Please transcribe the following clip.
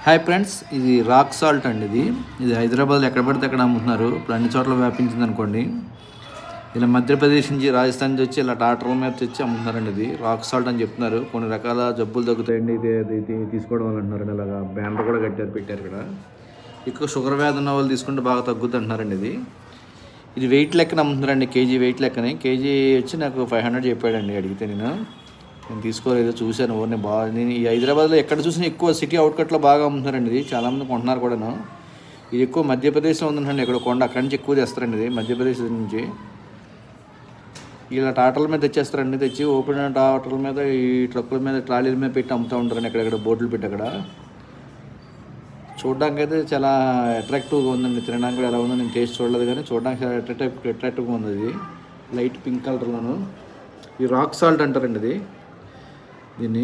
Hi friends, ఇది rock salt అండి. ఇది హైదరాబాద్లో ఎక్కడ పడితే అక్కడ అమ్ముతున్నారు. ఇప్పుడు అన్ని చోట్ల వ్యాపించింది అనుకోండి. ఇలా మధ్యప్రదేశ్ నుంచి, రాజస్థాన్ నుంచి వచ్చి ఇలా టాటర్ల మీద తెచ్చి అమ్ముతున్నారండి. ఇది రాక్ సాల్ట్ అని చెప్తున్నారు. కొన్ని రకాల జబ్బులు తగ్గుతాయండి ఇది తీసుకోవడం వల్ల అంటున్నారండి. అలాగా బ్యానర్ కూడా పెట్టారు ఇక్కడ. ఎక్కువ షుగర్ వ్యాధి ఉన్న వాళ్ళు తీసుకుంటే బాగా తగ్గుద్ది అంటున్నారండి. ఇది వెయిట్ లెక్కన అమ్ముతున్నారండి, కేజీ వెయిట్ లెక్కనే. కేజీ వచ్చి నాకు 500 చెప్పాడండి. అడిగితే నేను తీసుకోలేదు, చూశాను. నేను ఈ హైదరాబాద్లో ఎక్కడ చూసినా ఎక్కువ సిటీ అవుట్కట్లో బాగా అమ్ముతున్నారండి. ఇది చాలామంది కొంటున్నారు కూడాను. ఇది ఎక్కువ మధ్యప్రదేశ్లో ఉందండి. ఇక్కడ కొండ అక్కడి నుంచి ఎక్కువ తెస్తారండి. ఇది మధ్యప్రదేశ్ నుంచి ఇలా టాటర్ల మీద తెచ్చేస్తారండి. తెచ్చి ఓపెన్ టాటర్ల మీద, ఈ ట్రక్కుల మీద, ట్రాలీల మీద పెట్టి అమ్ముతూ ఉంటారండి. ఎక్కడెక్కడ బోర్డులు పెట్టి అక్కడ. చూడడానికి అయితే చాలా అట్రాక్టివ్గా ఉందండి. తినడానికి కూడా ఎలా ఉందో నేను టేస్ట్ చూడలేదు, కానీ చూడడానికి చాలా అట్రాక్టివ్గా ఉంది. ఇది లైట్ పింక్ కలర్లోను. ఈ రాక్ సాల్ట్ అంటారండి దీన్ని.